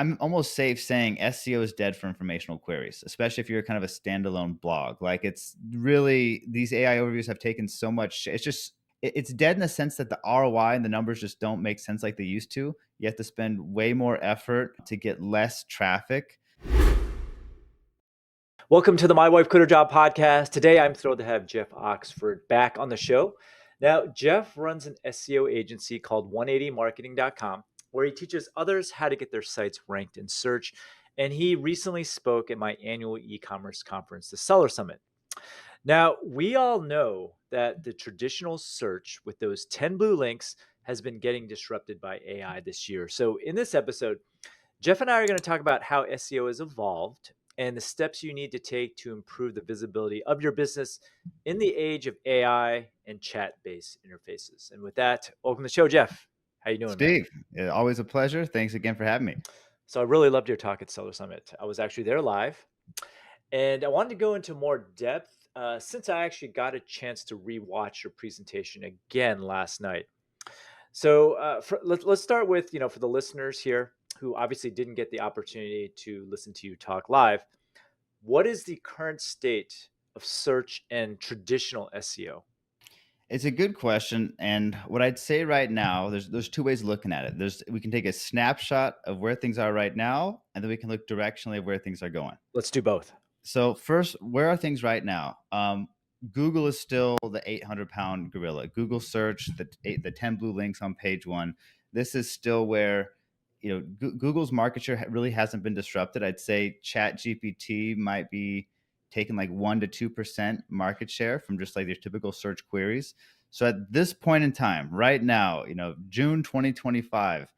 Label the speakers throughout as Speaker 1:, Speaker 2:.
Speaker 1: I'm almost safe saying SEO is dead for informational queries, especially if you're kind of a standalone blog. Like it's really these AI overviews have taken so much. It's dead in the sense that the ROI and the numbers just don't make sense like they used to. You have to spend way more effort to get less traffic.
Speaker 2: Welcome to the My Wife Quit Her Job podcast. Today, I'm thrilled to have Jeff Oxford back on the show. Now, Jeff runs an SEO agency called 180marketing.com, where he teaches others how to get their sites ranked in search. And he recently spoke at my annual e-commerce conference, the Seller Summit. Now, we all know that the traditional search with those 10 blue links has been getting disrupted by AI this year. So, in this episode, Jeff and I are going to talk about how SEO has evolved and the steps you need to take to improve the visibility of your business in the age of AI and chat-based interfaces. And with that, welcome to the show, Jeff. How you doing, man?
Speaker 1: Steve, always a pleasure. Thanks again for having me.
Speaker 2: So I really loved your talk at Seller Summit. I was actually there live, and I wanted to go into more depth since I actually got a chance to rewatch your presentation again last night. So let's start with, for the listeners here who obviously didn't get the opportunity to listen to you talk live, what is the current state of search and traditional SEO?
Speaker 1: It's a good question, and what I'd say right now, there's two ways of looking at it. We can take a snapshot of where things are right now, and then we can look directionally of where things are going.
Speaker 2: Let's do both.
Speaker 1: So first, where are things right now? Google is still the 800-pound gorilla. Google search, the 10 blue links on page one. This is still where Google's market share really hasn't been disrupted. I'd say Chatgpt might be taking like 1 to 2% market share from just like your typical search queries. So at this point in time, right now, June 2025,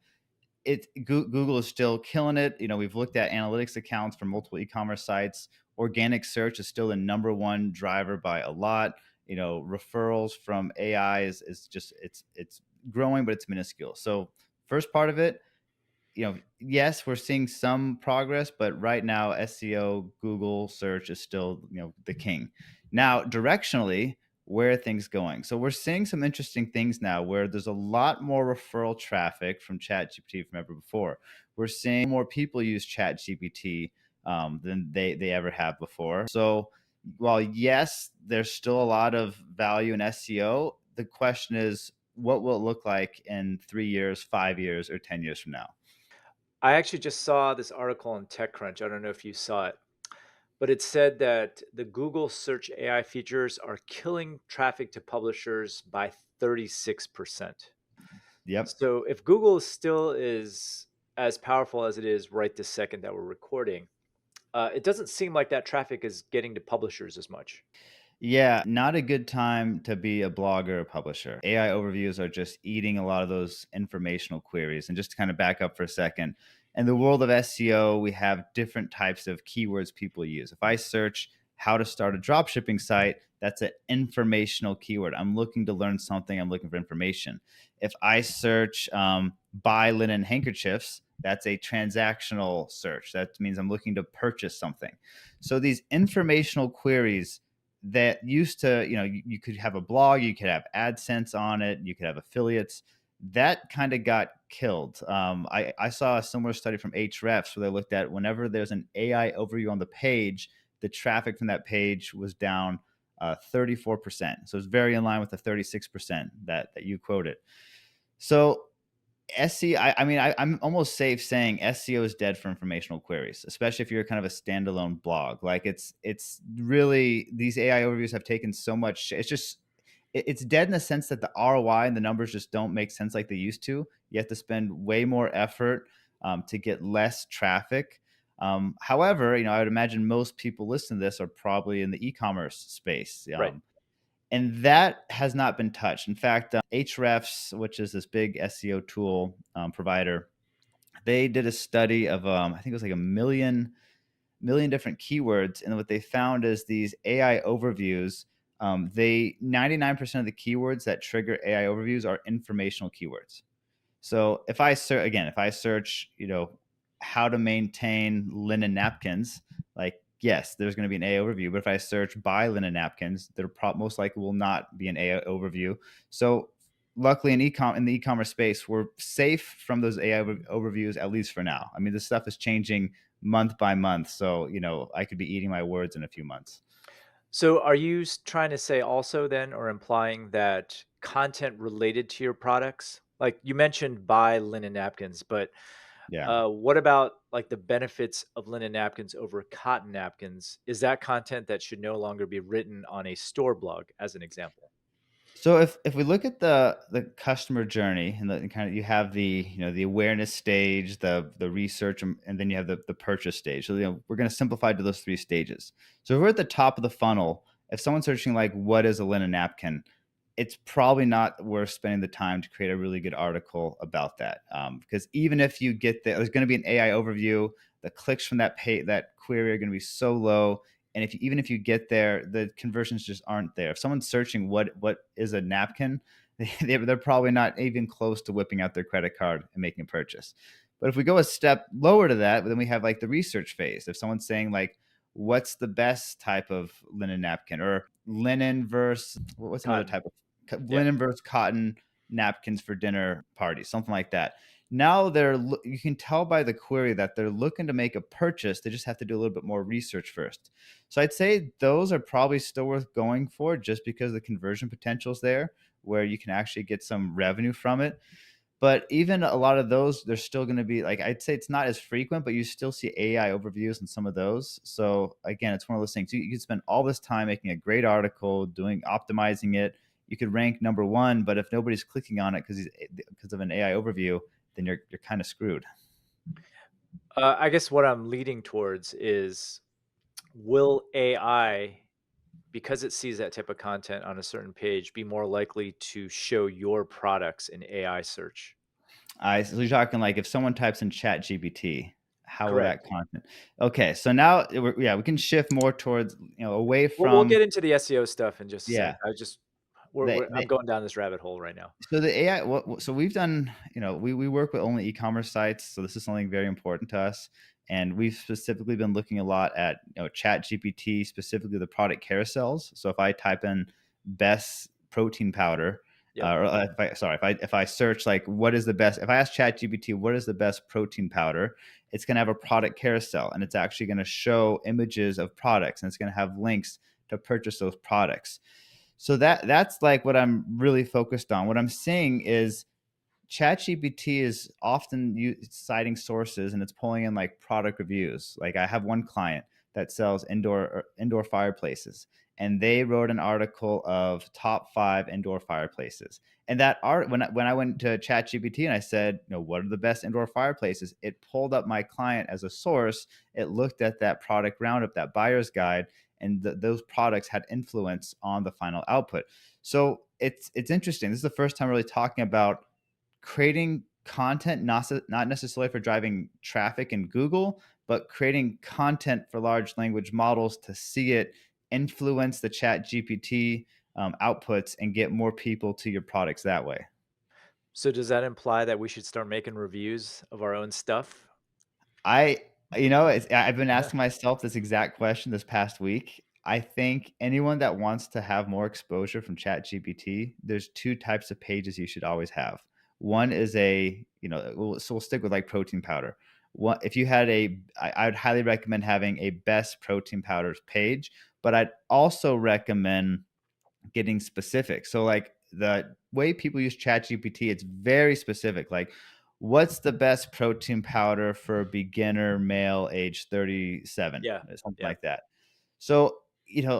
Speaker 1: Google is still killing it. We've looked at analytics accounts for multiple e-commerce sites. Organic search is still the number one driver by a lot. Referrals from AI is just it's growing, but it's minuscule. So first part of it, yes, we're seeing some progress, but right now SEO, Google search is still, the king. Now, directionally, where are things going? So we're seeing some interesting things now where there's a lot more referral traffic from ChatGPT from ever before. We're seeing more people use ChatGPT than they ever have before. So while yes, there's still a lot of value in SEO, the question is, what will it look like in 3 years, 5 years, or 10 years from now?
Speaker 2: I actually just saw this article on TechCrunch. I don't know if you saw it, but it said that the Google search AI features are killing traffic to publishers by 36%.
Speaker 1: Yep.
Speaker 2: So if Google still is as powerful as it is right this second that we're recording, it doesn't seem like that traffic is getting to publishers as much.
Speaker 1: Yeah, not a good time to be a blogger or publisher. AI overviews are just eating a lot of those informational queries. And just to kind of back up for a second, in the world of SEO, we have different types of keywords people use. If I search how to start a dropshipping site, that's an informational keyword. I'm looking to learn something, I'm looking for information. If I search buy linen handkerchiefs, that's a transactional search. That means I'm looking to purchase something. So these informational queries that used to, you could have a blog, you could have AdSense on it, you could have affiliates. That kind of got killed. I saw a similar study from Hrefs where they looked at whenever there's an AI overview on the page, the traffic from that page was down 34%. So it's very in line with the 36% that you quoted. So SEO, I'm almost safe saying SEO is dead for informational queries, especially if you're kind of a standalone blog. Like it's really these AI overviews have taken so much. It's dead in the sense that the ROI and the numbers just don't make sense like they used to. You have to spend way more effort to get less traffic. However, I would imagine most people listening to this are probably in the e-commerce space.
Speaker 2: Right.
Speaker 1: And that has not been touched. In fact, Hrefs, which is this big SEO tool provider, they did a study of I think it was like a million different keywords, and what they found is these AI overviews. They 99% of the keywords that trigger AI overviews are informational keywords. So if I search again, if I search, how to maintain linen napkins, like yes, there's going to be an AI overview. But if I search buy linen napkins, there most likely will not be an AI overview. So luckily in the e-commerce space, we're safe from those AI overviews, at least for now. I mean, this stuff is changing month by month, so I could be eating my words in a few months.
Speaker 2: So are you trying to say also then, or implying that content related to your products, like you mentioned buy linen napkins, but
Speaker 1: Yeah.
Speaker 2: what about like the benefits of linen napkins over cotton napkins? Is that content that should no longer be written on a store blog, as an example?
Speaker 1: So if we look at the customer journey and the kind of, you have the awareness stage, the research, and then you have the purchase stage. So we're going to simplify to those three stages. So if we're at the top of the funnel, if someone's searching like what is a linen napkin, it's probably not worth spending the time to create a really good article about that. Because even if you get there, there's going to be an AI overview. The clicks from that query are going to be so low, and even if you get there, the conversions just aren't there. If someone's searching what is a napkin, they're probably not even close to whipping out their credit card and making a purchase. But if we go a step lower to that, then we have like the research phase. If someone's saying like, what's the best type of linen napkin, or linen versus what's another
Speaker 2: Cotton.
Speaker 1: type of
Speaker 2: Yeah.
Speaker 1: linen versus cotton napkins for dinner parties, something like that. Now you can tell by the query that they're looking to make a purchase. They just have to do a little bit more research first. So I'd say those are probably still worth going for, just because the conversion potential is there, where you can actually get some revenue from it. But even a lot of those, they're still going to be like, I'd say it's not as frequent, but you still see AI overviews in some of those. So again, it's one of those things. You could spend all this time making a great article, optimizing it. You could rank number one, but if nobody's clicking on it because of an AI overview, then you're kind of screwed.
Speaker 2: I guess what I'm leading towards is, will AI, because it sees that type of content on a certain page, be more likely to show your products in AI search?
Speaker 1: So you're talking like if someone types in Chat GPT, how will that
Speaker 2: Correct.
Speaker 1: content? Okay, so now yeah, we can shift more towards away
Speaker 2: We'll
Speaker 1: from
Speaker 2: get into the SEO stuff in just a sec.
Speaker 1: yeah.
Speaker 2: I just I'm
Speaker 1: The
Speaker 2: going down this rabbit hole right now.
Speaker 1: So the AI, so we've done, we work with only e-commerce sites, so this is something very important to us, and we've specifically been looking a lot at Chat GPT, specifically the product carousels. So if I type in best protein powder,
Speaker 2: Yep.
Speaker 1: or if I search like what is the best, if I ask Chat GPT what is the best protein powder, it's going to have a product carousel, and it's actually going to show images of products, and it's going to have links to purchase those products. So that's like what I'm really focused on. What I'm seeing is ChatGPT is often citing sources, and it's pulling in like product reviews. Like I have one client that sells indoor fireplaces, and they wrote an article of top 5 indoor fireplaces. And that art when I went to ChatGPT and I said, what are the best indoor fireplaces? It pulled up my client as a source. It looked at that product roundup, that buyer's guide, and those products had influence on the final output. So it's interesting. This is the first time really talking about creating content, not necessarily for driving traffic in Google, but creating content for large language models to see it influence the Chat GPT outputs and get more people to your products that way.
Speaker 2: So does that imply that we should start making reviews of our own stuff?
Speaker 1: I, I've been asking myself this exact question this past week. I think anyone that wants to have more exposure from ChatGPT, there's two types of pages you should always have. One is so we'll stick with like protein powder. If you had I would highly recommend having a best protein powders page, but I'd also recommend getting specific. So like the way people use ChatGPT, it's very specific. Like, what's the best protein powder for a beginner male age 37,
Speaker 2: Yeah.
Speaker 1: something
Speaker 2: Yeah.
Speaker 1: like that. So,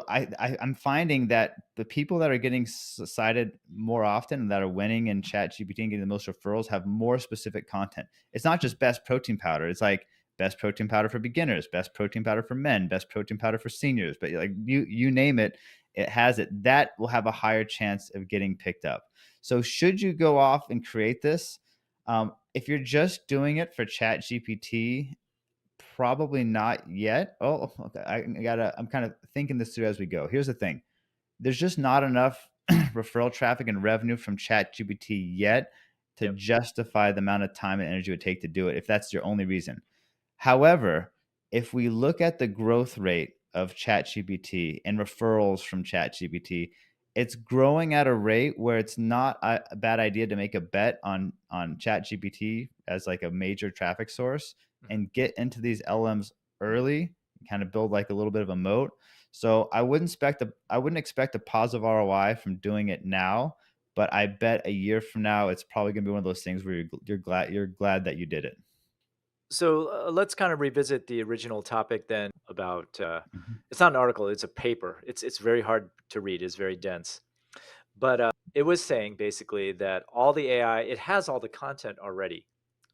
Speaker 1: I'm finding that the people that are getting cited more often and that are winning in ChatGPT and getting the most referrals have more specific content. It's not just best protein powder. It's like best protein powder for beginners, best protein powder for men, best protein powder for seniors. But like you name it, it has it. That will have a higher chance of getting picked up. So should you go off and create this? If you're just doing it for ChatGPT, probably not yet. Oh, okay. I'm kind of thinking this through as we go. Here's the thing. There's just not enough referral traffic and revenue from ChatGPT yet to
Speaker 2: Yep.
Speaker 1: justify the amount of time and energy it would take to do it if that's your only reason. However, if we look at the growth rate of ChatGPT and referrals from ChatGPT, it's growing at a rate where it's not a bad idea to make a bet on ChatGPT as like a major traffic source
Speaker 2: Mhm.
Speaker 1: and get into these LMs early, kind of build like a little bit of a moat. So I wouldn't expect a positive ROI from doing it now, but I bet a year from now it's probably going to be one of those things where you're glad that you did it.
Speaker 2: So let's kind of revisit the original topic then about
Speaker 1: Mhm.
Speaker 2: it's not an article, it's a paper. It's very hard to read, it's very dense. But it was saying basically that all the AI, it has all the content already.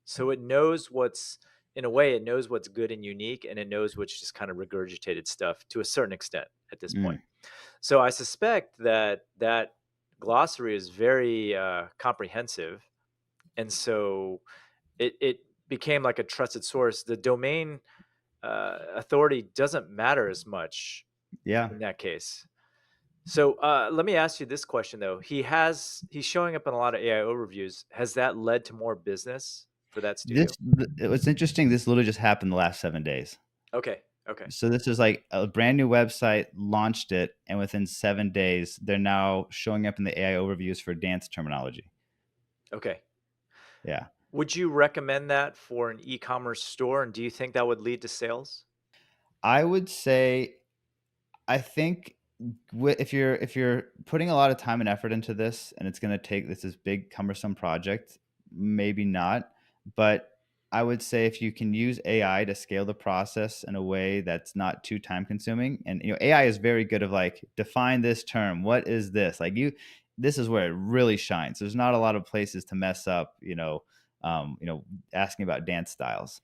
Speaker 2: So it knows what's, in a way, it knows what's good and unique, and it knows what's just kind of regurgitated stuff to a certain extent at this point.
Speaker 1: Mm,
Speaker 2: So I suspect that that glossary is very comprehensive. And so it became like a trusted source. The domain authority doesn't matter as much
Speaker 1: yeah.
Speaker 2: in that case. So let me ask you this question though. He's showing up in a lot of AI overviews. Has that led to more business for that studio?
Speaker 1: What's interesting, this literally just happened the last 7 days.
Speaker 2: Okay. Okay.
Speaker 1: So this is like a brand new website, launched it, and within 7 days, they're now showing up in the AI overviews for dance terminology.
Speaker 2: Okay.
Speaker 1: Yeah.
Speaker 2: Would you recommend that for an e-commerce store, and do you think that would lead to sales?
Speaker 1: I would say I think if you're putting a lot of time and effort into this, and it's going to take this big cumbersome project, maybe not. But I would say if you can use AI to scale the process in a way that's not too time consuming, and AI is very good of like define this term. What is this? Like this is where it really shines. There's not a lot of places to mess up. Asking about dance styles.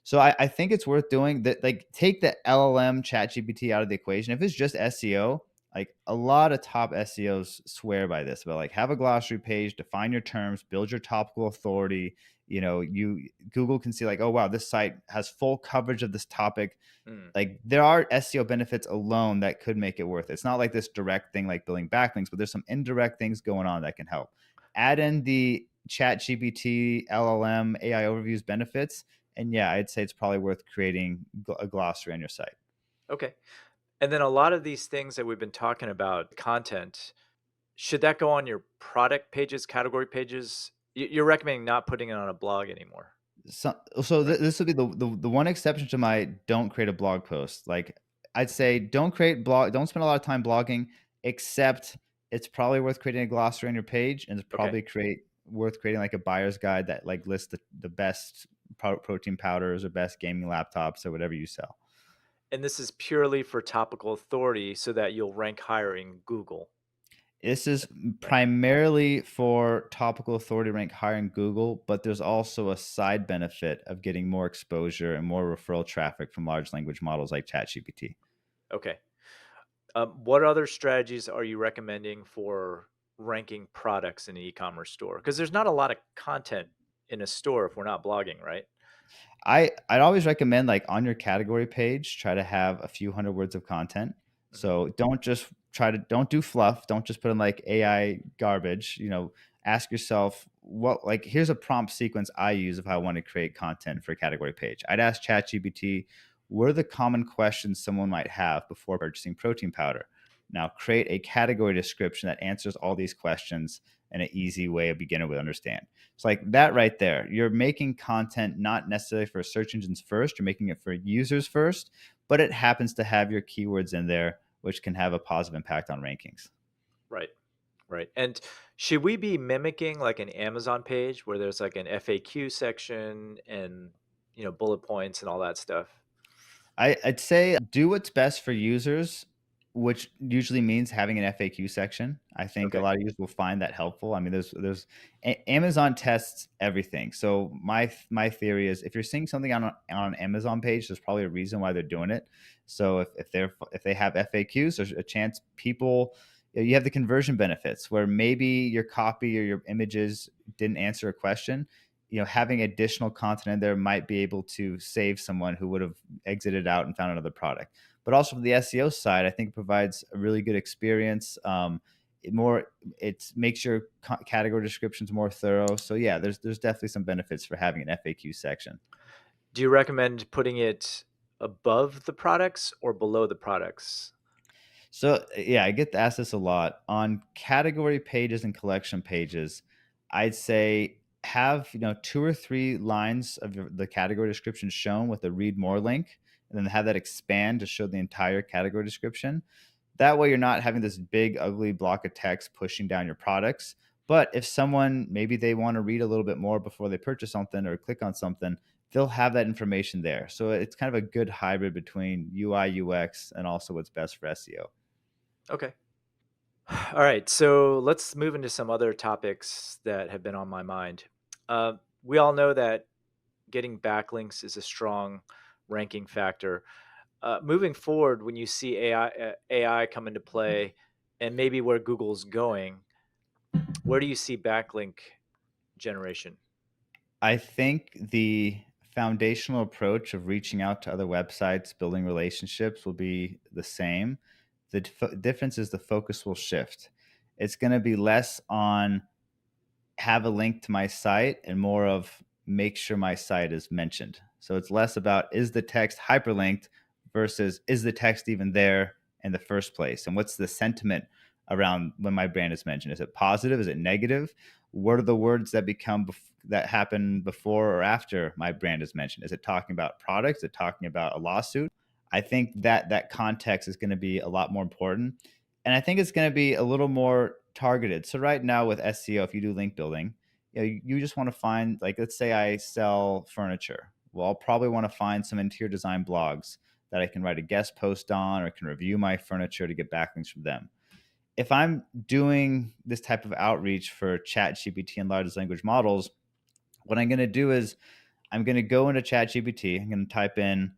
Speaker 1: So I think it's worth doing that. Like, take the LLM ChatGPT out of the equation. If it's just SEO, like a lot of top SEOs swear by this, but like have a glossary page, define your terms, build your topical authority. You Google can see like, oh wow, this site has full coverage of this topic.
Speaker 2: Mm,
Speaker 1: Like there are SEO benefits alone that could make it worth it. It's not like this direct thing like building backlinks, but there's some indirect things going on that can help. Add in the chat GPT, LLM, AI overviews benefits. And yeah, I'd say it's probably worth creating a glossary on your site.
Speaker 2: okay. And then a lot of these things that we've been talking about, content, should that go on your product pages, category pages? You're recommending not putting it on a blog anymore, right?
Speaker 1: This would be the one exception to my don't create a blog post. Like I'd say don't spend a lot of time blogging, except it's probably worth creating a glossary on your page, and it's
Speaker 2: Okay.
Speaker 1: probably create worth creating like a buyer's guide that like lists the best protein powders or best gaming laptops or whatever you sell.
Speaker 2: And this is purely for topical authority so that you'll rank higher in Google,
Speaker 1: This is
Speaker 2: right?
Speaker 1: primarily for topical authority rank higher in Google, but there's also a side benefit of getting more exposure and more referral traffic from large language models like ChatGPT.
Speaker 2: Okay. What other strategies are you recommending for ranking products in an e-commerce store? Because there's not a lot of content in a store if we're not blogging, right?
Speaker 1: I'd always recommend like on your category page, try to have a few hundred words of content.
Speaker 2: Mhm.
Speaker 1: So don't do fluff. Don't just put in like AI garbage. Ask yourself what like here's a prompt sequence I use if I want to create content for a category page. I'd ask ChatGPT, what are the common questions someone might have before purchasing protein powder? Now create a category description that answers all these questions in an easy way a beginner would understand. It's like that right there. You're making content not necessarily for search engines first, you're making it for users first, but it happens to have your keywords in there, which can have a positive impact on rankings.
Speaker 2: Right. Right. And should we be mimicking like an Amazon page where there's like an FAQ section and bullet points and all that stuff?
Speaker 1: I'd say do what's best for users, which usually means having an FAQ section. I think a
Speaker 2: Okay.
Speaker 1: lot of users will find that helpful. I mean, Amazon tests everything. So my theory is if you're seeing something on an Amazon page, there's probably a reason why they're doing it. So if they have FAQs, there's a chance people you have the conversion benefits where maybe your copy or your images didn't answer a question. Having additional content in there might be able to save someone who would have exited out and found another product. But also from the SEO side, I think it provides a really good experience. It makes your category descriptions more thorough. So yeah, there's definitely some benefits for having an FAQ section.
Speaker 2: Do you recommend putting it above the products or below the products?
Speaker 1: So, yeah, I get asked this a lot. On category pages and collection pages, I'd say have, 2 or 3 lines of the category description shown with a read more link, and then have that expand to show the entire category description. That way you're not having this big ugly block of text pushing down your products. But if someone maybe they want to read a little bit more before they purchase something or click on something, they'll have that information there. So it's kind of a good hybrid between UI, UX, and also what's best for SEO.
Speaker 2: Okay. All right. So let's move into some other topics that have been on my mind. We all know that getting backlinks is a strong ranking factor. Moving forward, when you see AI come into play, and maybe where Google's going, where do you see backlink generation?
Speaker 1: I think the foundational approach of reaching out to other websites, building relationships will be the same. The difference is the focus will shift. It's going to be less on have a link to my site and more of make sure my site is mentioned. So it's less about is the text hyperlinked versus is the text even there in the first place? And what's the sentiment around when my brand is mentioned? Is it positive? Is it negative? What are the words that that happen before or after my brand is mentioned? Is it talking about products? Is it talking about a lawsuit? I think that that context is going to be a lot more important. And I think it's going to be a little more targeted. So right now with SEO, if you do link building, you just want to find, like, let's say I sell furniture. Well, I'll probably want to find some interior design blogs that I can write a guest post on or can review my furniture to get backlinks from them. If I'm doing this type of outreach for ChatGPT and large language models, what I'm going to do is I'm going to go into ChatGPT. I'm going to type in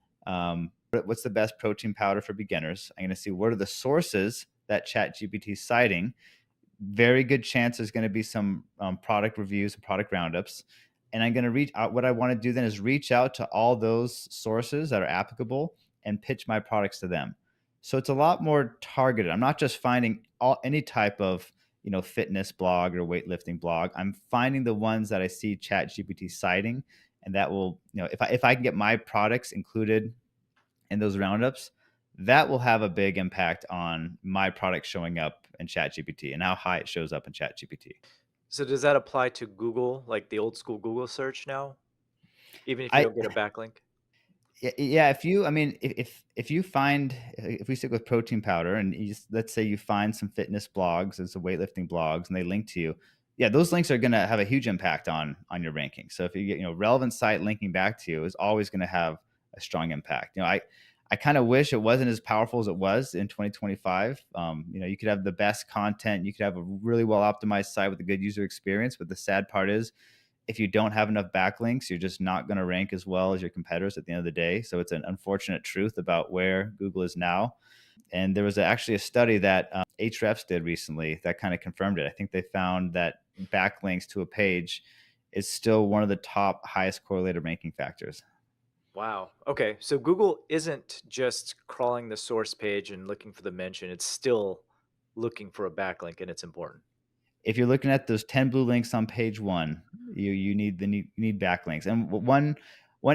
Speaker 1: what's the best protein powder for beginners. I'm going to see what are the sources that ChatGPT is citing. Very good chance there's going to be some product reviews and product roundups. And I'm going to reach out. What I want to do then is reach out to all those sources that are applicable and pitch my products to them. So it's a lot more targeted. I'm not just finding any type of fitness blog or weightlifting blog. I'm finding the ones that I see ChatGPT citing, and that will if I can get my products included in those roundups, that will have a big impact on my product showing up in ChatGPT and how high it shows up in ChatGPT.
Speaker 2: So does that apply to Google, like the old school Google search now, even if you
Speaker 1: I
Speaker 2: don't get a backlink?
Speaker 1: Yeah, if you I mean, if you find if we stick with protein powder and let's say you find some fitness blogs and some weightlifting blogs and they link to you, yeah, those links are going to have a huge impact on your ranking. So if you get, relevant site linking back to you is always going to have a strong impact. I kind of wish it wasn't as powerful as it was in 2025. You could have the best content, you could have a really well optimized site with a good user experience, but the sad part is if you don't have enough backlinks, you're just not going to rank as well as your competitors at the end of the day. So it's an unfortunate truth about where Google is now. And there was actually a study that Hrefs did recently that kind of confirmed it. I think they found that backlinks to a page is still one of the top highest correlated ranking factors.
Speaker 2: Wow. Okay. So Google isn't just crawling the source page and looking for the mention, it's still looking for a backlink, and it's important.
Speaker 1: If you're looking at those 10 blue links on page one, you need backlinks. And one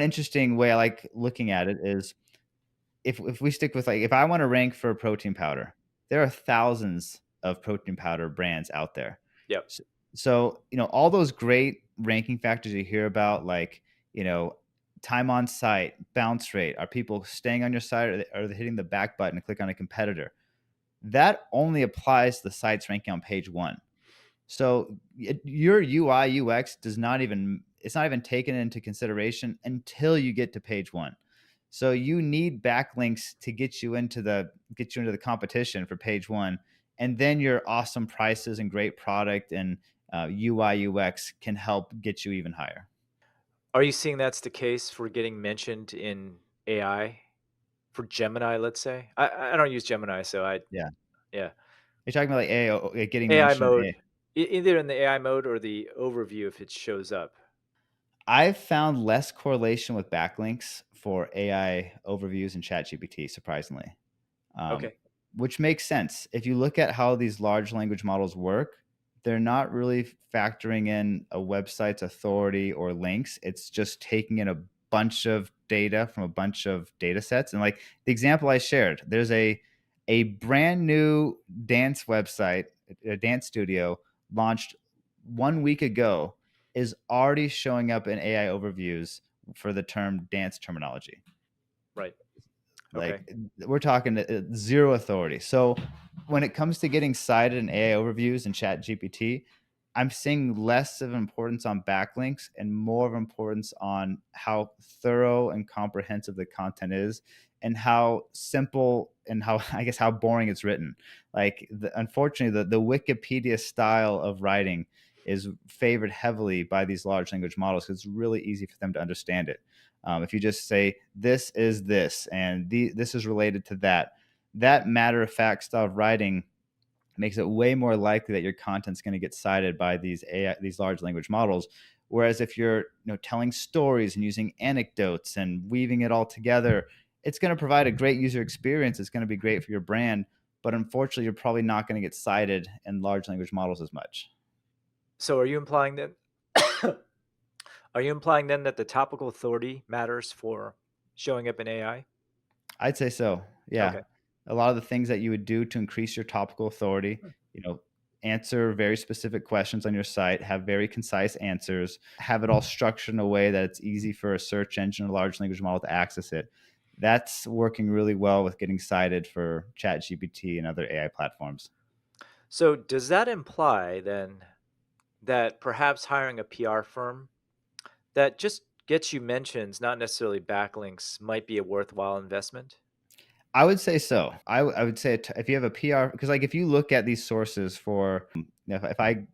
Speaker 1: interesting way I like looking at it is if we stick with, like, if I want to rank for a protein powder, there are thousands of protein powder brands out there.
Speaker 2: Yep.
Speaker 1: So, all those great ranking factors you hear about, like, you know, time on site, bounce rate, are people staying on your site, or are they hitting the back button to click on a competitor? That only applies to the sites ranking on page one. So your UI UX does not even it's not even taken into consideration until you get to page one. So you need backlinks to get you into the competition for page one, and then your awesome prices and great product and UI UX can help get you even higher.
Speaker 2: Are you seeing that's the case for getting mentioned in AI? For Gemini, let's say? I don't use Gemini, so I
Speaker 1: Yeah,
Speaker 2: yeah.
Speaker 1: you're talking about like AI getting
Speaker 2: AI
Speaker 1: mentioned.
Speaker 2: mode, either in the AI mode or the overview if it shows up.
Speaker 1: I've found less correlation with backlinks for AI overviews in ChatGPT, surprisingly. um,
Speaker 2: Okay.
Speaker 1: which makes sense. If you look at how these large language models work, they're not really factoring in a website's authority or links. It's just taking in a bunch of data from a bunch of data sets. And like the example I shared, there's A brand new dance website, a dance studio launched 1 week ago, is already showing up in AI overviews for the term dance terminology.
Speaker 2: Right. Okay.
Speaker 1: Like, we're talking zero authority. So when it comes to getting cited in AI overviews and Chat GPT, I'm seeing less of importance on backlinks and more of importance on how thorough and comprehensive the content is, and how simple and how, I guess, how boring it's written. Like, unfortunately, the Wikipedia style of writing is favored heavily by these large language models because it's really easy for them to understand it. If you just say this is this and this is related to that, that matter of fact style of writing makes it way more likely that your content's going to get cited by these large language models. Whereas if you're, telling stories and using anecdotes and weaving it all together, it's going to provide a great user experience. It's going to be great for your brand, but unfortunately, you're probably not going to get cited in large language models as much.
Speaker 2: So are you implying that are you implying then that the topical authority matters for showing up in AI?
Speaker 1: I'd say so. Yeah.
Speaker 2: Okay.
Speaker 1: A lot of the things that you would do to increase your topical authority,
Speaker 2: Hmm.
Speaker 1: you know, answer very specific questions on your site, have very concise answers, have it all structured in a way that it's easy for a search engine or large language model to access it. That's working really well with getting cited for ChatGPT and other AI platforms.
Speaker 2: So does that imply then that perhaps hiring a PR firm that just gets you mentions, not necessarily backlinks, might be a worthwhile investment?
Speaker 1: I would say so. I would say if you have a PR, because like if you look at these sources for, if I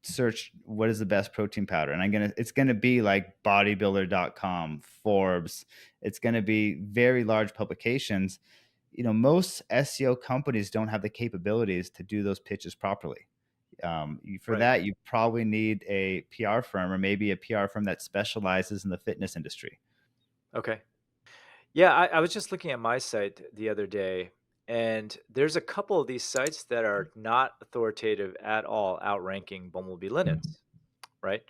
Speaker 1: search what is the best protein powder, and it's gonna be like bodybuilder.com, Forbes, it's gonna be very large publications. Most SEO companies don't have the capabilities to do those pitches properly. For
Speaker 2: Right.
Speaker 1: that, you probably need a PR firm, or maybe a PR firm that specializes in the fitness industry.
Speaker 2: Okay. Yeah, I was just looking at my site the other day, and there's a couple of these sites that are not authoritative at all, outranking Bumblebee Linens, right?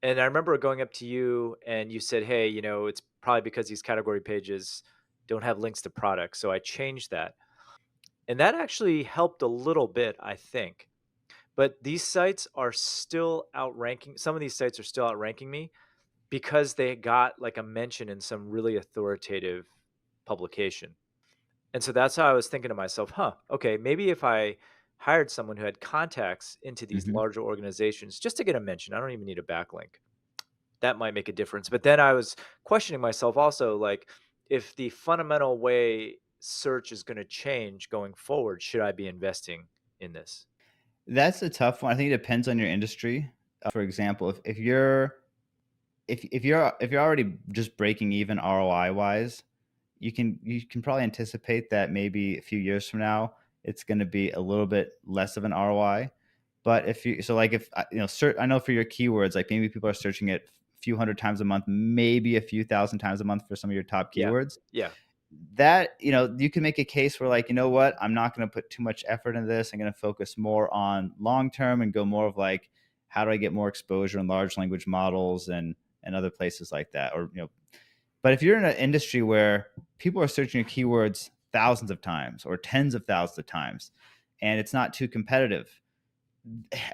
Speaker 2: And I remember going up to you and you said, hey, it's probably because these category pages don't have links to products. So I changed that. And that actually helped a little bit, I think. But these sites are still outranking, some of these sites are still outranking me because they got like a mention in some really authoritative publication. And so that's how I was thinking to myself, huh, okay, maybe if I hired someone who had contacts into these
Speaker 1: Mhm.
Speaker 2: larger organizations just to get a mention, I don't even need a backlink. That might make a difference. But then I was questioning myself also, like, if the fundamental way search is going to change going forward, should I be investing in this?
Speaker 1: That's a tough one. I think it depends on your industry. For example, if you're already just breaking even ROI wise, you can probably anticipate that maybe a few years from now it's going to be a little bit less of an ROI. But if you so like if I know for your keywords, like maybe people are searching it a few hundred times a month, maybe a few thousand times a month for some of your top
Speaker 2: Yeah.
Speaker 1: keywords.
Speaker 2: Yeah.
Speaker 1: That you can make a case where, like, what, I'm not going to put too much effort into this. I'm going to focus more on long term and go more of like, how do I get more exposure in large language models and other places like that, or but if you're in an industry where people are searching your keywords thousands of times or tens of thousands of times, and it's not too competitive,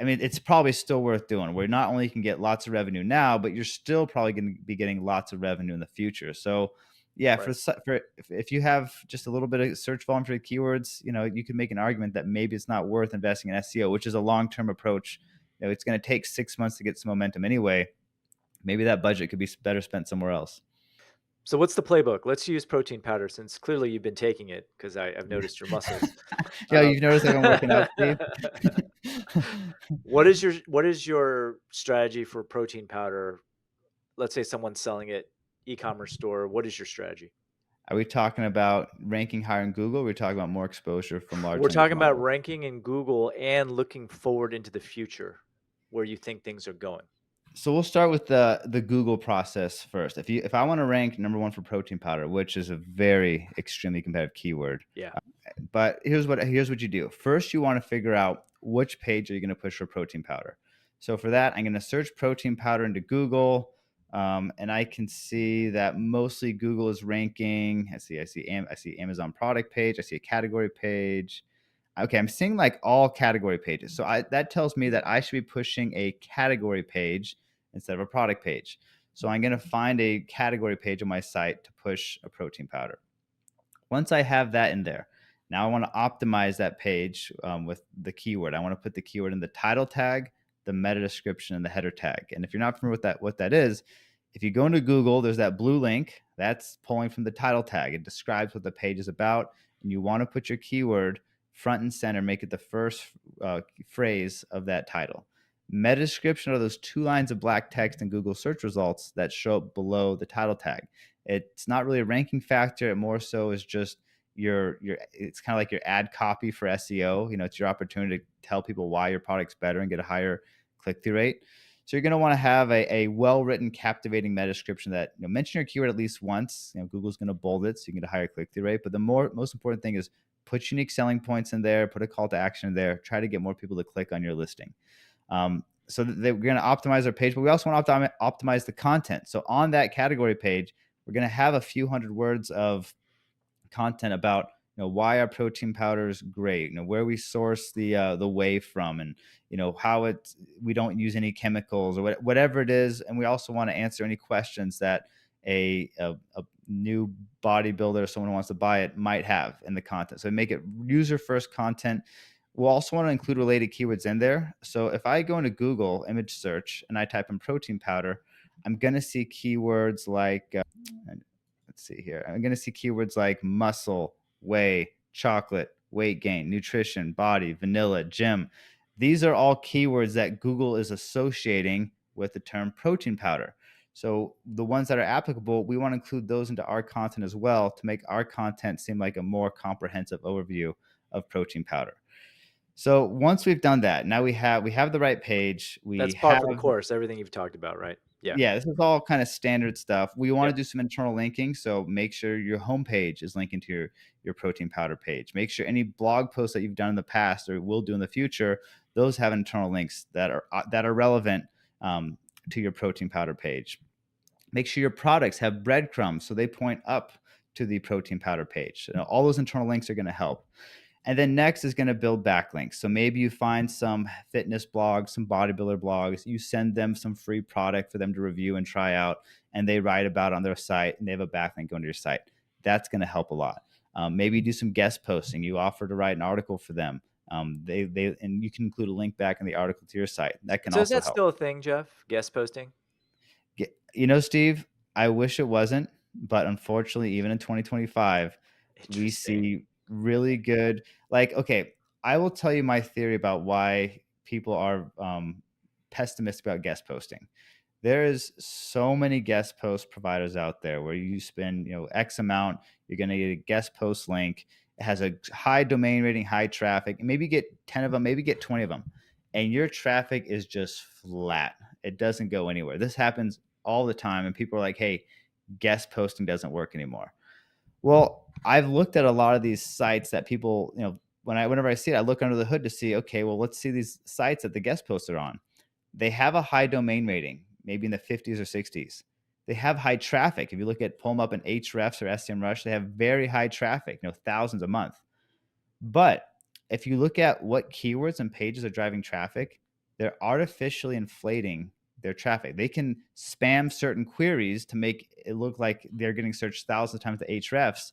Speaker 1: I mean, it's probably still worth doing, where not only you can get lots of revenue now, but you're still probably going to be getting lots of revenue in the future. So, yeah,
Speaker 2: Right.
Speaker 1: for if you have just a little bit of search volume for the keywords, you can make an argument that maybe it's not worth investing in SEO, which is a long term approach. It's going to take 6 months to get some momentum anyway. Maybe that budget could be better spent somewhere else.
Speaker 2: So what's the playbook? Let's use protein powder since clearly you've been taking it because I've
Speaker 1: Yeah,
Speaker 2: noticed your muscles.
Speaker 1: yeah,
Speaker 2: Um,
Speaker 1: you've noticed I've been working out, Steve.
Speaker 2: what is your strategy for protein powder? Let's say someone's selling it e-commerce store. What is your strategy?
Speaker 1: Are we talking about ranking higher in Google? Or are we talking about more exposure from large
Speaker 2: We're
Speaker 1: language
Speaker 2: talking about
Speaker 1: models?
Speaker 2: ranking in Google and looking forward into the future where you think things are going.
Speaker 1: So we'll start with the Google process first. If I want to rank number one for protein powder, which is a very extremely competitive keyword,
Speaker 2: Yeah.
Speaker 1: but here's what you do. First, you want to figure out which page are you going to push for protein powder. So for that, I'm going to search protein powder into Google. And I can see that mostly Google is ranking. I see Amazon product page. I see a category page. Okay, I'm seeing like all category pages. So that tells me that I should be pushing a category page instead of a product page. So I'm going to find a category page on my site to push a protein powder. Once I have that in there, now I want to optimize that page with the keyword. I want to put the keyword in the title tag, the meta description, and the header tag. And if you're not familiar with what that is, if you go into Google, there's that blue link that's pulling from the title tag. It describes what the page is about, and you want to put your keyword front and center, make it the first phrase of that title. Meta description are those 2 lines of black text in Google search results that show up below the title tag. It's not really a ranking factor. It more so is just your it's kind of like your ad copy for SEO. It's your opportunity to tell people why your product's better and get a higher click-through rate. So you're going to want to have a well-written, captivating meta description that mention your keyword at least once. Google's going to bold it so you can get a higher click-through rate. But the most important thing is put unique selling points in there, put a call to action in there, try to get more people to click on your listing. So we're going to optimize our page, but we also want to optimize the content. So on that category page, we're going to have a few hundred words of content about why our protein powder is great, where we source the whey from, and how we don't use any chemicals or whatever it is. And we also want to answer any questions that a new bodybuilder or someone who wants to buy it might have in the content. So make it user first content. We'll also want to include related keywords in there. So if I go into Google image search and I type in protein powder, I'm going to see keywords like let's see here. I'm going to see keywords like muscle, whey, chocolate, weight gain, nutrition, body, vanilla, gym. These are all keywords that Google is associating with the term protein powder. So the ones that are applicable, we want to include those into our content as well to make our content seem like a more comprehensive overview of protein powder. So once we've done that, now we have the right page. We
Speaker 2: That's par
Speaker 1: have
Speaker 2: for the course, everything you've talked about, right? Yeah.
Speaker 1: Yeah, this is all kind of standard stuff. We want to
Speaker 2: Yep.
Speaker 1: do some internal linking, so make sure your homepage is linking to your protein powder page. Make sure any blog posts that you've done in the past or will do in the future, those have internal links that are relevant to your protein powder page. Make sure your products have breadcrumbs so they point up to the protein powder page. All those internal links are going to help. And then next is going to build backlinks. So maybe you find some fitness blogs, some bodybuilder blogs, you send them some free product for them to review and try out, and they write about it on their site, and they have a backlink going to your site. That's going to help a lot. Maybe you do some guest posting. You offer to write an article for them. And you can include a link back in the article to your site. That can
Speaker 2: So is
Speaker 1: also
Speaker 2: that
Speaker 1: help.
Speaker 2: still a thing, Jeff? Guest posting?
Speaker 1: Steve, I wish it wasn't, but unfortunately, even in 2025, we
Speaker 2: Interesting.
Speaker 1: see really good. Like, okay, I will tell you my theory about why people are pessimistic about guest posting. There is so many guest post providers out there where you spend X amount, you're going to get a guest post link. It has a high domain rating, high traffic, and maybe get 10 of them, maybe get 20 of them, and your traffic is just flat. It doesn't go anywhere. This happens all the time, and people are like, hey, guest posting doesn't work anymore. Well, I've looked at a lot of these sites that people, whenever I see it, I look under the hood to see, okay, well, let's see these sites that the guest posts are on. They have a high domain rating, maybe in the 50s or 60s. They have high traffic. If you look at pull them up in Ahrefs or SEMrush, they have very high traffic, thousands a month. But if you look at what keywords and pages are driving traffic, they're artificially inflating their traffic. They can spam certain queries to make it look like they're getting searched thousands of times to Ahrefs,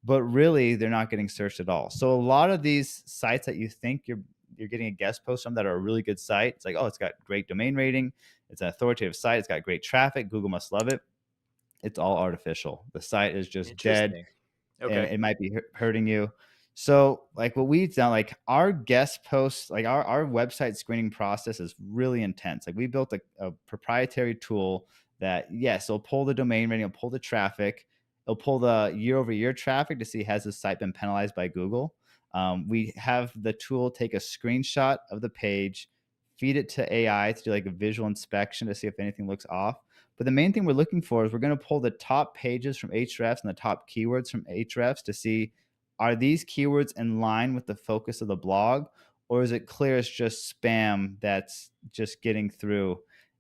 Speaker 1: but really they're not getting searched at all. So a lot of these sites that you think you're getting a guest post from that are a really good site, it's like, oh, it's got great domain rating, it's an authoritative site, it's got great traffic, Google must love it. It's all artificial. The site is just dead,
Speaker 2: Interesting.
Speaker 1: and
Speaker 2: Okay.
Speaker 1: it might be hurting you. So like what we've done, like our guest posts, like our website screening process is really intense. Like we built a proprietary tool that, yes, it'll pull the domain rating, it'll pull the traffic, it'll pull the year over year traffic to see has the site been penalized by Google. We have the tool take a screenshot of the page, feed it to AI to do like a visual inspection to see if anything looks off. But the main thing we're looking for is we're going to pull the top pages from Ahrefs and the top keywords from Ahrefs to see, are these keywords in line with the focus of the blog, or is it clear it's just spam that's just getting through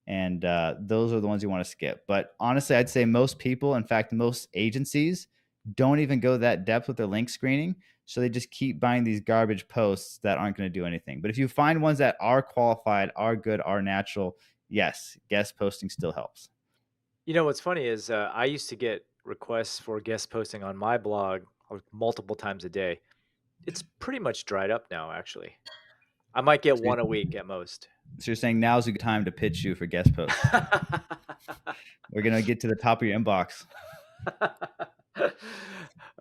Speaker 1: And those are the ones you want to skip. But honestly, I'd say most people, in fact, most agencies, don't even go that depth with their link screening. So they just keep buying these garbage posts that aren't going to do anything. But if you find ones that are qualified, are good, are natural, yes, guest posting still helps.
Speaker 2: What's funny is I used to get requests for guest posting on my blog like, multiple times a day. It's pretty much dried up now, actually. I might get
Speaker 1: So
Speaker 2: one a week at most.
Speaker 1: you're saying now's a good time to pitch you for guest posts. We're going to get to the top of your inbox.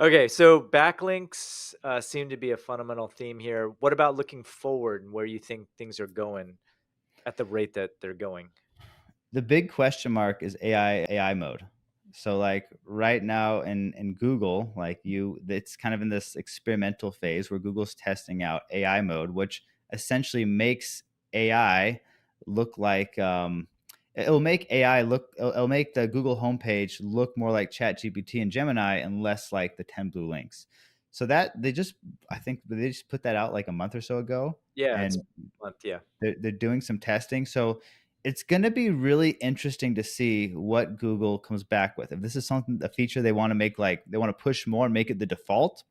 Speaker 2: Okay, so backlinks seem to be a fundamental theme here. What about looking forward and where you think things are going at the rate that they're going?
Speaker 1: The big question mark is AI mode. So like right now in Google, like it's kind of in this experimental phase where Google's testing out AI mode, which essentially makes AI look like it'll make AI look it'll make the Google homepage look more like Chatgpt and Gemini and less like the 10 blue links. So that I think they just put that out like a month or so ago,
Speaker 2: Yeah, it's
Speaker 1: and
Speaker 2: a month. Yeah.
Speaker 1: they're doing some testing. So it's going to be really interesting to see what Google comes back with. If this is something, a feature they want to make, like they want to push more and make it the default,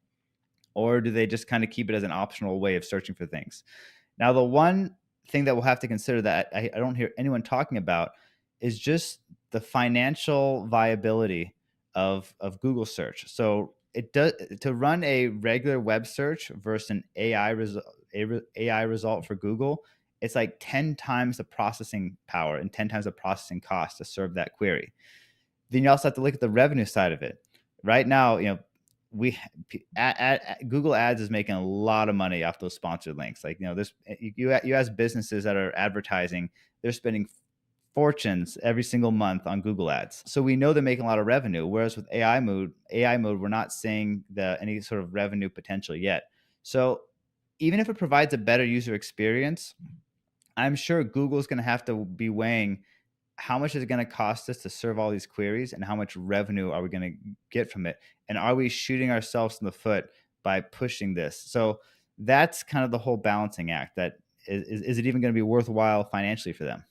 Speaker 1: or do they just kind of keep it as an optional way of searching for things? Now, the one thing that we'll have to consider that I don't hear anyone talking about is just the financial viability of Google search. So it does to run a regular web search versus an AI result for Google. It's like 10 times the processing power and 10 times the processing cost to serve that query. Then you also have to look at the revenue side of it. Right now, we Google Ads is making a lot of money off those sponsored links. Like there's you ask businesses that are advertising, they're spending fortunes every single month on Google Ads. So we know they're making a lot of revenue. Whereas with AI mode, we're not seeing any sort of revenue potential yet. So even if it provides a better user experience, I'm sure Google's going to have to be weighing how much is it going to cost us to serve all these queries and how much revenue are we going to get from it, and are we shooting ourselves in the foot by pushing this? So that's kind of the whole balancing act. That is it even going to be worthwhile financially for them?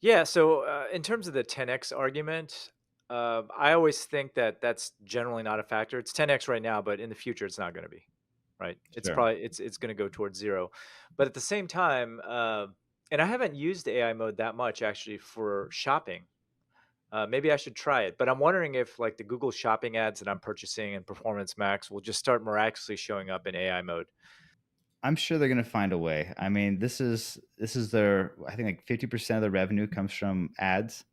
Speaker 2: Yeah. So, in terms of the 10x argument, I always think that that's generally not a factor. It's 10x right now, but in the future, it's not going to be. Right? It's
Speaker 1: Sure.
Speaker 2: probably it's going to go towards zero. But at the same time, and I haven't used AI mode that much actually for shopping. Maybe I should try it. But I'm wondering if like the Google Shopping ads that I'm purchasing in Performance Max will just start miraculously showing up in AI mode.
Speaker 1: I'm sure they're going to find a way. I mean, this is their, I think, like 50% of the
Speaker 2: Mhm.
Speaker 1: revenue comes from ads.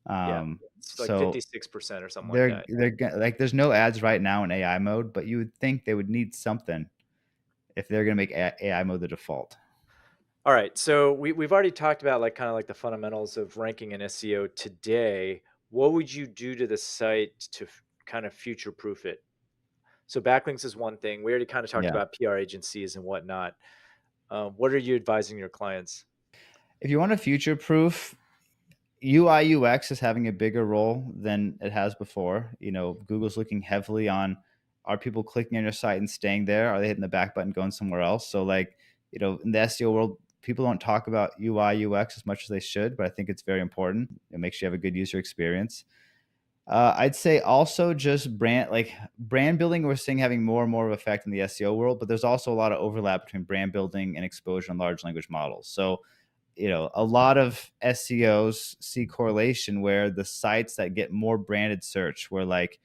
Speaker 2: Yeah,
Speaker 1: um
Speaker 2: it's like
Speaker 1: so
Speaker 2: 56% or something like
Speaker 1: they're
Speaker 2: that.
Speaker 1: like, there's no ads right now in AI mode, but you would think they would need something if they're going to make AI mode the default.
Speaker 2: All right, so we've already talked about like kind of like the fundamentals of ranking in SEO today. What would you do to the site to kind of future proof it? So backlinks is one thing. We already kind of talked
Speaker 1: Yeah.
Speaker 2: about PR agencies and whatnot. What are you advising your clients?
Speaker 1: If you want to future proof, UI UX is having a bigger role than it has before. Google's looking heavily on, are people clicking on your site and staying there? Are they hitting the back button going somewhere else? So like, in the SEO world, people don't talk about UI UX as much as they should, but I think it's very important. It makes sure you have a good user experience. I'd say also just brand building. We're seeing having more and more of effect in the SEO world, but there's also a lot of overlap between brand building and exposure on large language models. So a lot of SEOs see correlation where the sites that get more branded search, where like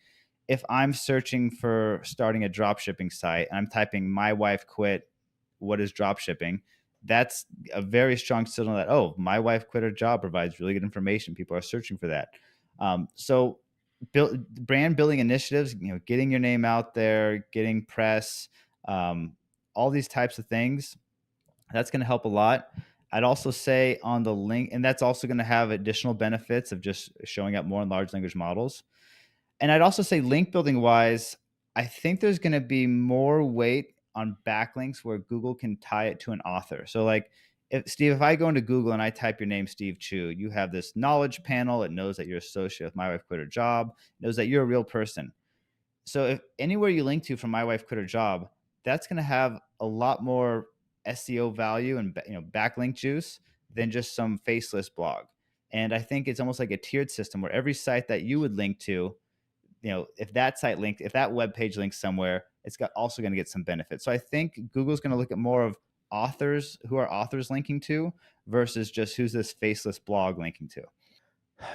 Speaker 1: if I'm searching for starting a drop shipping site and I'm typing my wife quit, what is drop shipping? That's a very strong signal that, oh, my wife quit her job provides really good information. People are searching for that. So brand building initiatives, getting your name out there, getting press, um, all these types of things, that's going to help a lot. I'd also say on the link, and that's also going to have additional benefits of just showing up more in large language models. And I'd also say link building wise, I think there's going to be more weight on backlinks where Google can tie it to an author. So like if I go into Google and I type your name, Steve Chu, you have this knowledge panel. It knows that you're associated with My Wife Quit Her Job, knows that you're a real person. So if anywhere you link to from My Wife Quit Her Job, that's going to have a lot more SEO value and backlink juice than just some faceless blog. And I think it's almost like a tiered system where every site that you would link to, if that site linked, if that web page links somewhere, it's got also going to get some benefit. So I think Google's going to look at more of authors, who are authors linking to, versus just who's this faceless blog linking to.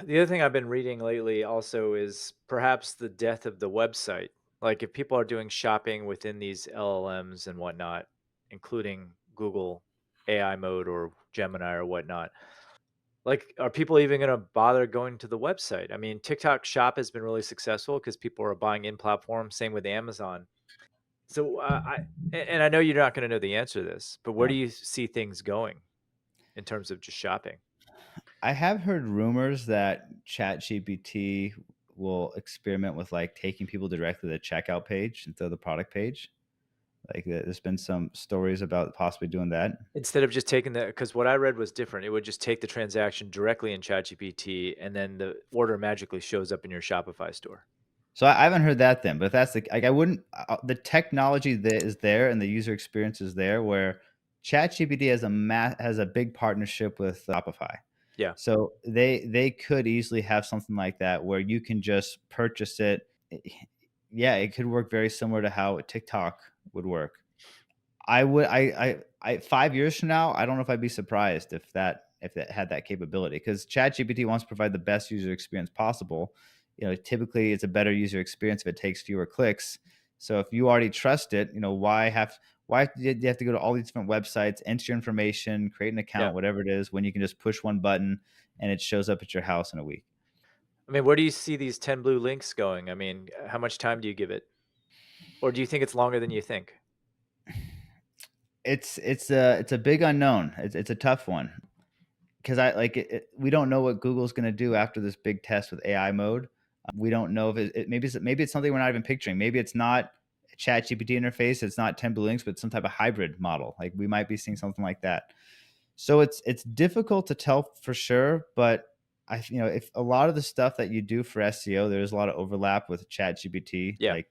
Speaker 2: The other thing I've been reading lately also is perhaps the death of the website. Like if people are doing shopping within these LLMs and whatnot, including Google AI mode or Gemini or whatnot, like are people even going to bother going to the website? I mean, TikTok Shop has been really successful because people are buying in platform. Same with Amazon. So and I know you're not going to know the answer to this, but where
Speaker 1: Yeah.
Speaker 2: do you see things going in terms of just shopping?
Speaker 1: I have heard rumors that ChatGPT will experiment with like taking people directly to the checkout page instead of the product page. Like there's been some stories about possibly doing that.
Speaker 2: Instead of just taking the, because what I read was different. It would just take the transaction directly in ChatGPT, and then the order magically shows up in your Shopify store.
Speaker 1: So I haven't heard that then, but if that's like I wouldn't the technology that is there and the user experience is there where ChatGPT has a big partnership with Shopify.
Speaker 2: Yeah.
Speaker 1: So they could easily have something like that where you can just purchase it. Yeah, it could work very similar to how TikTok would work. I would I 5 years from now, I don't know if I'd be surprised if that had that capability because ChatGPT wants to provide the best user experience possible. Typically it's a better user experience if it takes fewer clicks. So if you already trust it, why do you have to go to all these different websites, enter your information, create an
Speaker 2: Yeah.
Speaker 1: account, whatever it is, when you can just push one button and it shows up at your house in a week?
Speaker 2: I mean, where do you see these 10 blue links going? I mean, how much time do you give it? Or do you think it's longer than you think?
Speaker 1: It's a big unknown. It's a tough one. Because we don't know what Google's going to do after this big test with AI mode. We don't know if maybe it's something we're not even picturing. Maybe it's not a Chat GPT interface. It's not 10 blue links, but some type of hybrid model. Like we might be seeing something like that. So it's difficult to tell for sure, but if a lot of the stuff that you do for SEO, there's a lot of overlap with ChatGPT,
Speaker 2: Yeah.
Speaker 1: like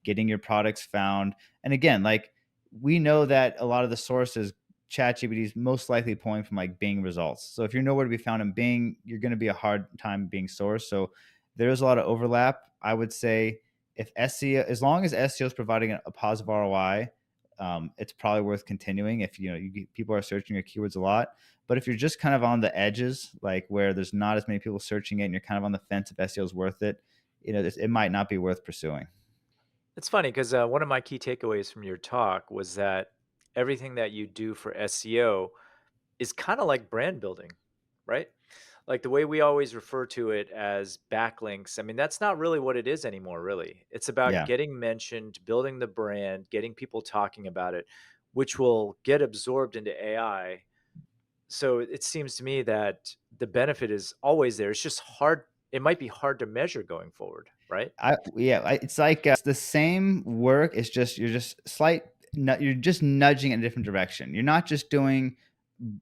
Speaker 1: getting your products found. And again, like we know that a lot of the sources ChatGPT is most likely pulling from like Bing results. So if you're nowhere to be found in Bing, you're going to be a hard time being sourced. So there's a lot of overlap. I would say if SEO, as long as SEO is providing a positive ROI, it's probably worth continuing. If people are searching your keywords a lot, but if you're just kind of on the edges, like where there's not as many people searching it, and you're kind of on the fence if SEO is worth it, it might not be worth pursuing.
Speaker 2: It's funny because one of my key takeaways from your talk was that everything that you do for SEO is kind of like brand building, right? Like the way we always refer to it as backlinks. I mean, that's not really what it is anymore, really. It's about
Speaker 1: Yeah,
Speaker 2: getting mentioned, building the brand, getting people talking about it, which will get absorbed into AI. So it seems to me that the benefit is always there. It's just hard. It might be hard to measure going forward, right?
Speaker 1: it's like it's the same work. It's just you're just nudging in a different direction. You're not just doing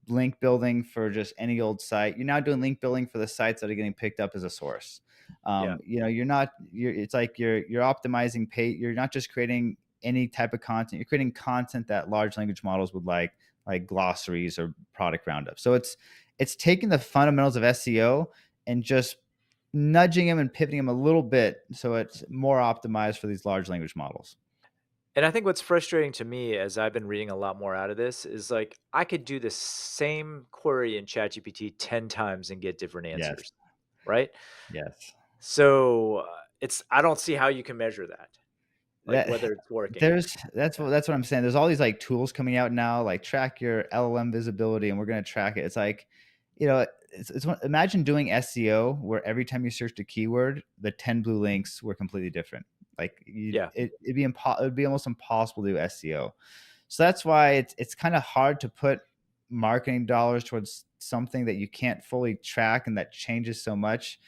Speaker 1: link building for just any old site. You're now doing link building for the sites that are getting picked up as a source.
Speaker 2: Yeah.
Speaker 1: You're not. It's like you're optimizing pay. You're not just creating any type of content. You're creating content that large language models would like glossaries or product roundups. So it's taking the fundamentals of SEO and just nudging them and pivoting them a little bit so it's more optimized for these large language models.
Speaker 2: And I think what's frustrating to me as I've been reading a lot more out of this is like I could do the same query in ChatGPT 10 times and get different
Speaker 1: Yes.
Speaker 2: answers, right?
Speaker 1: Yes.
Speaker 2: So it's I don't see how you can measure that, like
Speaker 1: That
Speaker 2: whether it's working.
Speaker 1: there's that's what I'm saying. There's all these like tools coming out now, like track your LLM visibility, and we're gonna track it. It's like, imagine doing SEO where every time you searched a keyword, the 10 blue links were completely different. Like
Speaker 2: Yeah.
Speaker 1: it'd be almost impossible to do SEO. So that's why it's kind of hard to put marketing dollars towards something that you can't fully track and that changes so much.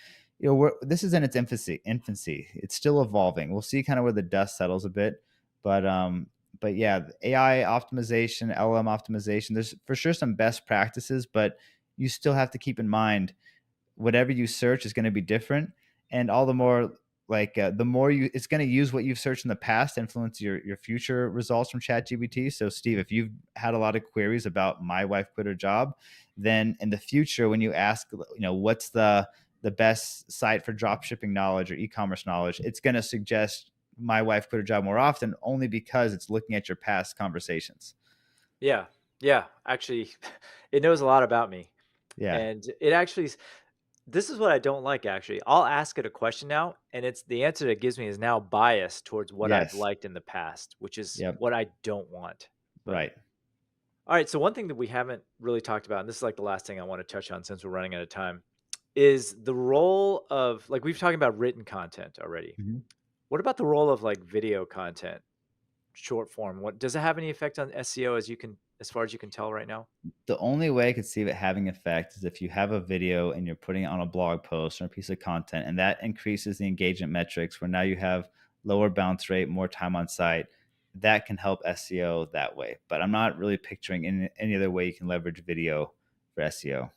Speaker 1: This is in its infancy. It's still evolving. We'll see kind of where the dust settles a bit, but yeah, AI optimization, LM optimization. There's for sure some best practices, but you still have to keep in mind whatever you search is going to be different, and all the more like the more you, it's going to use what you've searched in the past to influence your future results from ChatGPT. So Steve, if you've had a lot of queries about my wife quit her job, then in the future when you ask, what's the best site for drop shipping knowledge or e-commerce knowledge, it's going to suggest my wife quit her job more often, only because it's looking at your past conversations.
Speaker 2: Yeah. Yeah. Actually, it knows a lot about me.
Speaker 1: Yeah.
Speaker 2: And it actually, this is what I don't like actually. I'll ask it a question now, and it's the answer it gives me is now biased towards what I've
Speaker 1: Yes.
Speaker 2: liked in the past, which is
Speaker 1: Yep.
Speaker 2: what I don't want. But
Speaker 1: Right.
Speaker 2: all right, so one thing that we haven't really talked about, and this is like the last thing I want to touch on since we're running out of time, is the role of like we've talked about written content already.
Speaker 1: Mhm.
Speaker 2: What about the role of like video content, short form? What does it have any effect on SEO as far as you can tell right now?
Speaker 1: The only way I could see it having effect is if you have a video and you're putting it on a blog post or a piece of content, and that increases the engagement metrics where now you have lower bounce rate, more time on site. That can help SEO that way. But I'm not really picturing any other way you can leverage video for SEO.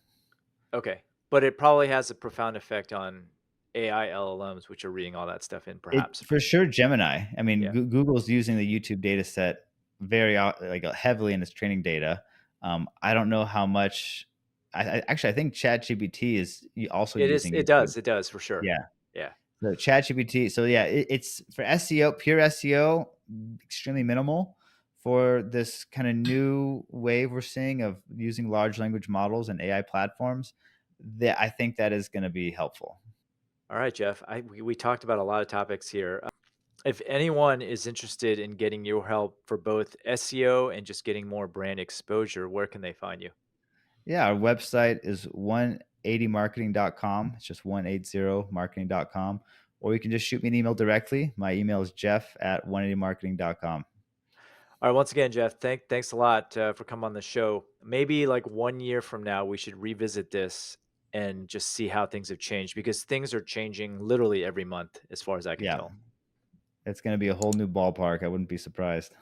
Speaker 2: Okay. But it probably has a profound effect on AI LLMs, which are reading all that stuff in,
Speaker 1: It
Speaker 2: perhaps.
Speaker 1: for sure, Gemini. I mean,
Speaker 2: Yeah.
Speaker 1: Google's using the YouTube data set like heavily in its training data. I don't know how much. I think ChatGPT is also
Speaker 2: It is.
Speaker 1: using
Speaker 2: It
Speaker 1: YouTube.
Speaker 2: does. It does for sure.
Speaker 1: Yeah.
Speaker 2: Yeah.
Speaker 1: So ChatGPT. So yeah, it's for SEO, pure SEO, extremely minimal. For this kind of new wave we're seeing of using large language models and AI platforms, that I think that is going to be helpful.
Speaker 2: All right, Jeff. We talked about a lot of topics here. If anyone is interested in getting your help for both SEO and just getting more brand exposure, where can they find you?
Speaker 1: Yeah, our website is 180marketing.com. It's just 180marketing.com. Or you can just shoot me an email directly. My email is jeff@180marketing.com.
Speaker 2: All right. Once again, Jeff, thanks a lot for coming on the show. Maybe like 1 year from now, we should revisit this and just see how things have changed because things are changing literally every month, as far as I can
Speaker 1: Yeah,
Speaker 2: tell.
Speaker 1: it's going to be a whole new ballpark. I wouldn't be surprised.